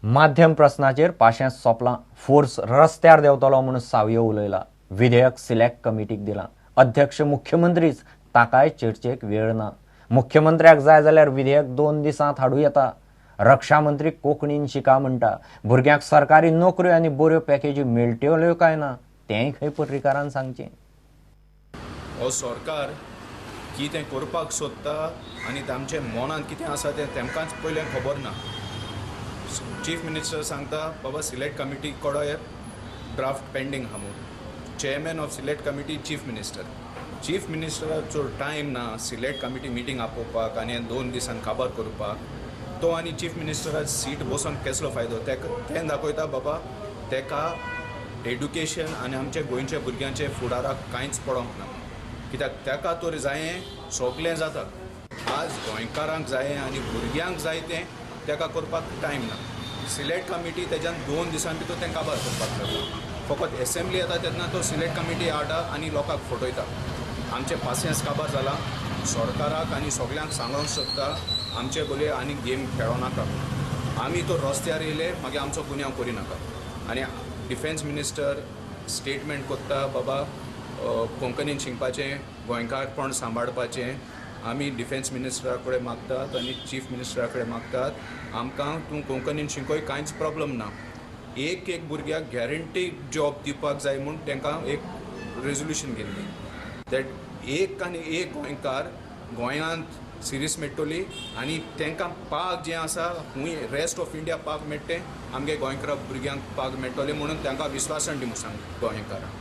माध्यम प्रश्नाचेर पाशेंच सोंपलां. फोर्स रस्त्यार देंवतलो म्हूण सावयो उलयला. विधेयक सिलेक्ट कमिटीक दिलां. अध्यक्ष मुख्यमंत्रीच, ताकाय चर्चेक वेळ ना. मुख्यमंत्र्याक जाय जाल्यार विधेयक 2 दिसांत हाडूं येता. रक्षा मंत्री कोंकणीन शिका म्हणटा. भुरग्यांक सरकारी नोकऱ्यो आनी बऱ्यो पॅकेजी मेळटल्यो काय ना तेंय खंय पत्रिकारान सांगचें. हो सरकार कितें करपाक सोदता आनी तांचे मनांत कितें आसा तें तेमकांच पयलें खबर ना. चीफ मिनिस्टर सांगता बाबा सिलेक्ट कमिटी कडो ड्राफ्ट पेंडींग आहा म्हूण. Chairman of select committee chief मिनिस्टराचो टायम ना सिलेक्ट कमिटी मिटींग आपोवपाक आनी 2 दिसान काबार करपाक. तो आनी चीफ मिनिस्टराची सीट बसून कसलो फायदो. तें दाखयता बाबा तेका एड्युकेशन आनी आमच्या गोंयच्या भुरग्यांचे फुडाराक कांयच पडोंक ना. कित्याक तेका तर जायें सगलें जाता. आज गोंयकारांक जायें आनी भुरग्यांक जाय तें तेका करपाक टायम ना. सिलेक्ट कमिटी तेज्यान 2 दिसां भितर तें काबार करपाक लागता. फकत असेंब्ली येता तेन्ना तो सिलेक्ट कमिटी हाडटा आनी लोकांक फटयता. आमचें पासियन्स काबार जाला. सरकाराक आनी सगल्यांक सांगूंक सोदता आमचे बोले आनी गेम खेळो नाका. आमी तो रस्त्यार येयले मागीर आमचो गुन्यांव करी नाका. आनी डिफेन्स मिनिस्टर स्टेटमेंट करता बाबा कोंकणीन शिकपाचें, गोंयकारपण सांबाळपाचें. आमी डिफेन्स मिनिस्टरा कडेन मागतात आनी चीफ मिनिस्टरा कडेन मागतात आमकां तूं कोंकणीन शिकोय कांयच प्रॉब्लम ना. एक भुरग्याक गॅरंटी जॉब दिवपाक जाय म्हूण तांकां एक रेजोल्युशन गेल्ली. दॅट एक आनी एक गोंयकार गोंयांत सिरीस मेळटली आनी तांकां पाग जें आसा खूंय रेस्ट ऑफ इंडिया पाग मेळटे आमगे गोंयकारा भुरग्यांक पाग मेळटलें म्हणून तांकां विश्वासान दिवंक सांग गोंयकारांक.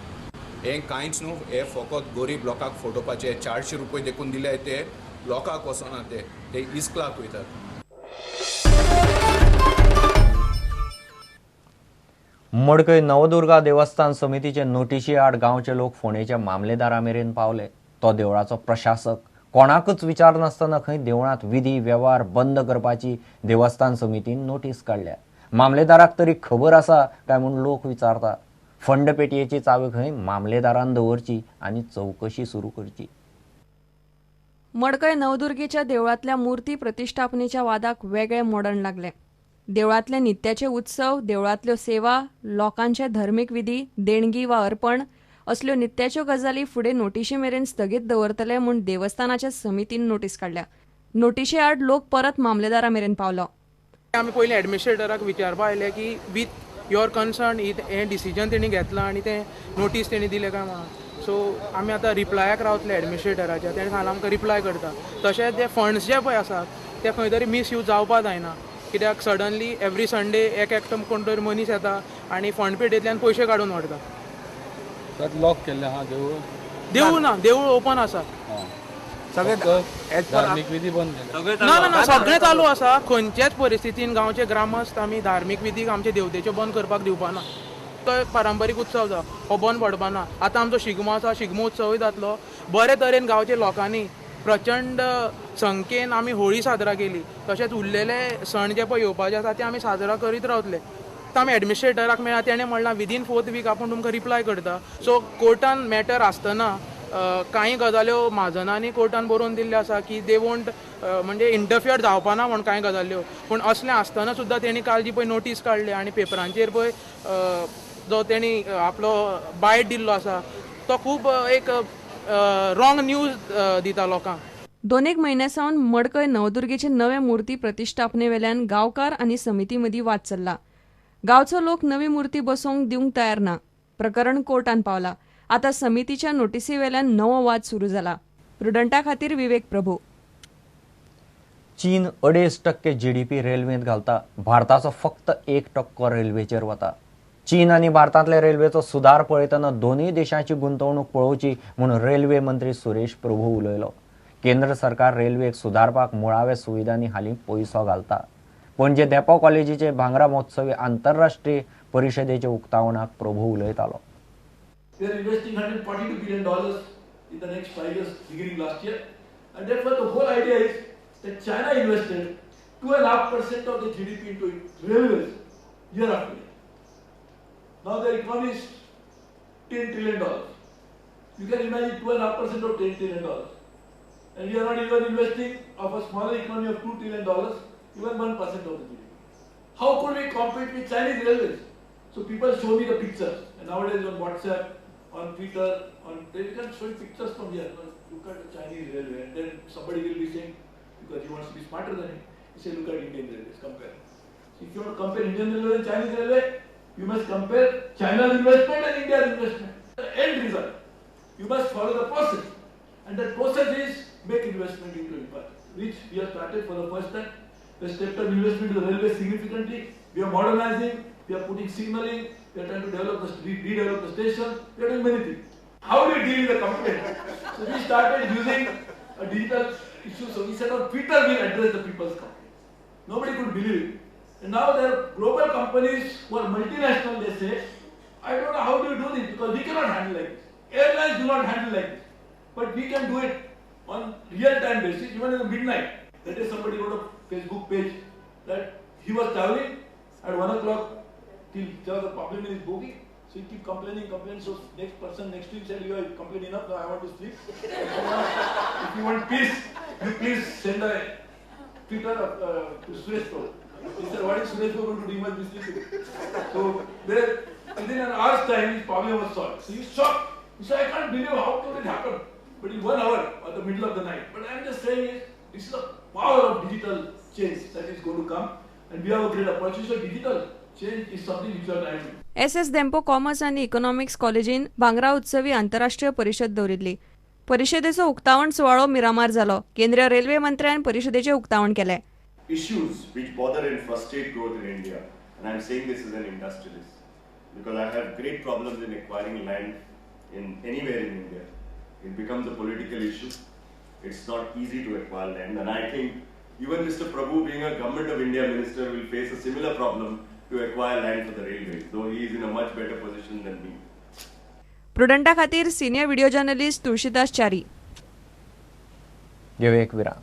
हें कांयच न्हू. हे फकत गरीब लोकांक फटोवपाचे. 400 रुपये देखून दिले ते लोकांक वचना ते इस्कलाक वयतात. मडकय नवदुर्गा देवस्थान समितीचे नोटीशी आड गांवचे लोक फोंडेच्या मामलेदारा मेरेन पावले. तो देवळाचो प्रशासक. कोणाकच विचार नासतना खंय देवळांत विधी वेव्हार बंद करपाची देवस्थान समितीन नोटीस काडल्या. मामलेदाराक तरी खबर आसा काय म्हूण लोक विचारता. फंड पेटयेची चावी खंय मामलेदारान दवरची आनी चवकशी सुरू करची. मडकय नवदुर्गेच्या देवळांतल्या मुर्ती प्रतिश्ठापनेच्या वादाक वेगळे मोडण लागले. देवळांतले नित्याचे उत्सव, देवळांतल्यो सेवा, लोकांचे धर्मीक विधी, देणगी वा अर्पण असल्यो नित्याच्यो गजाली फुडें नोटीशी मेरेन स्थगीत दवरतले म्हूण देवस्थानाच्या समितीन नोटीस काडल्या. नोटीशे आड लोक परत मामलेदारा मेरेन पावलो. आमी पयलीं एडमिनिस्ट्रेटराक विचारपा आयले की विथ युअर कन्सर्न हें डिसिजन तेणी घेतलां आनी तें नोटीस तेणी दिलें काय म्हणून. सो आमी आतां रिप्लायाक रावतले एडमिनिस्ट्रेटराच्या. तेणें सांगलां आमकां रिप्लाय करता. तशेंच ते फंड्स जे पळय आसात ते खंय तरी मिसयूज जावपा जायना. कित्याक सडनली एवरी संडे एकटो कोण तरी मनीस येता आनी फंड पेटयेंतल्यान पयशे काडून व्हरता. लॉक केल्लें आहा देवूळ ना, देवूळ ओपन आसा. धार्मीक विधी बंद ना सगळें चालू आसा. खंयच्याच परिस्थितीन गांवचे ग्रामस्थ आमी धार्मीक विधीक आमचे देवतेच्यो बंद करपाक दिवपाना. तो पारंपारीक उत्सव जो हो बंद पडपाना. आतां आमचो शिगमो आसा, शिगमो उत्सवूय जातलो. बरे तरेन गांवच्या लोकांनी प्रचंड संख्येन आमी होळी साजरा केली. तशेंच उरलेले सण जे पळय येवपाचे आसा ते आमी साजरा करीत रावतले. आमी एडमिनिस्ट्रेटराक मेळ्ळा तेणें म्हणलां विदीन 4th वीक आपूण तुमकां रिप्लाय करता. सो कोर्टान मॅटर आसतना कांय गजाल्यो म्हाजनांनी कोर्टान बरोवन दिल्ल्यो आसा की दे वोंट म्हणजे इंटरफियर जावपाना म्हण कांय गजाल्यो. पूण असलें आसतना सुद्दां तेणी काल जी पळय नोटीस काडली आनी पेपरांचेर पळय जो तेणी आपलो बायट दिल्लो आसा तो खूब एक रॉंग न्यूज दिता लोकांक. 2 म्हयन्या सावन मडकय नवदुर्गेचे नवे मुर्ती प्रतिश्ठापने वेल्यान गांवकार आनी समिती मदीं वाद चल्ला. गांवचो लोक नवी मुर्ती बसोवंक दिवंक तयार ना. प्रकरण कोर्टान पावला. आतां समितीच्या नोटीसी वेल्यान नवो वाद सुरू जाला. प्रुडंटा खातीर विवेक प्रभू. चीन 2.5% GDP रेल्वेंत घालता. भारताचो फक्त 1% रेल्वेचेर वता. चीन आनी भारतांतले रेल्वेचो सुदार पळयतना दोनूय देशांची गुंतवणूक पळोवची म्हणून रेल्वे मंत्री सुरेश प्रभू उलयलो. केंद्र सरकार रेल्वेक सुदारपाक मुळाव्या सुविधांनी हालीं पयसो घालता. पणजे देपो कॉलेजीचे भांगरा महोत्सवी आंतरराष्ट्रीय परिशदेचे उक्तावणाक प्रभू उलयतालो. They are investing $142 billion in the next 5 years, beginning last year, and therefore the whole idea is that China invested 2.5% of the GDP into railways year after year. Now their economy is $10 trillion. You can imagine 2.5% of $10 trillion, and we are not even investing of a smaller economy of $2 trillion, even 1% of the GDP. How could we compete with Chinese railways? So people show me the pictures, and nowadays on WhatsApp, on Twitter, they can show you pictures from here. Look at the Chinese railway, and then somebody will be saying, because he wants to be smarter than me, he say, look at Indian railways, compare. So if you want to compare Indian railway and Chinese railway, you must compare China's investment and India's investment. The end result, you must follow the process, and that process is make investment into infrastructure, which we have started for the first time. We have stepped up investment to the railway significantly. We are modernizing, we are putting signaling, we are trying to redevelop the station, we are doing many things. How do you deal with the complaint? So we started using a digital issue. So we said on Twitter we'll address the people's complaint. Nobody could believe it. And now there are global companies who are multinational, they say, I don't know how do you do this because we cannot handle like this. Airlines do not handle like this. But we can do it on real-time basis, even in the midnight. That is, somebody wrote a Facebook page that he was traveling at 1 o'clock till there was a problem in his bogie. So he keep complaining. So next person next to him said, you are complaining enough, now I want to sleep. If you want peace, you please send a Twitter to Suresh Prabhu. He said, what is Suresh Prabhu going to do? He must be sleeping. So there, within an hour's time, his problem was solved. So he's shocked. He said, I can't believe how could it happen. But in 1 hour, or the middle of the night. But I am just saying this is the power of digital change that is going to come. And we have a great opportunity. So digital change is something which we are trying to do. S Dempo commerce आनी economics कॉलेजीन भांगरा उत्सवी आंतरराष्ट्रीय परिशद दवरिल्ली. परिशदेचो उक्तावण सुवाळो मिरामार जालो. केंद्रीय रेल्वे मंत्र्यान परिशदेचें उक्तावण केलें. Issues which bother and frustrate growth in India, and I'm saying this as an industrialist, because I have great problems in acquiring land in anywhere in India. It becomes a political issue. It's not easy to acquire land, and I think even Mr. Prabhu, being a Government of India minister, will face a similar problem to acquire land for the railways, though he is in a much better position than me. प्रुडंटा खातीर senior video journalist Tulshidas चारी. घेऊ एक विराम.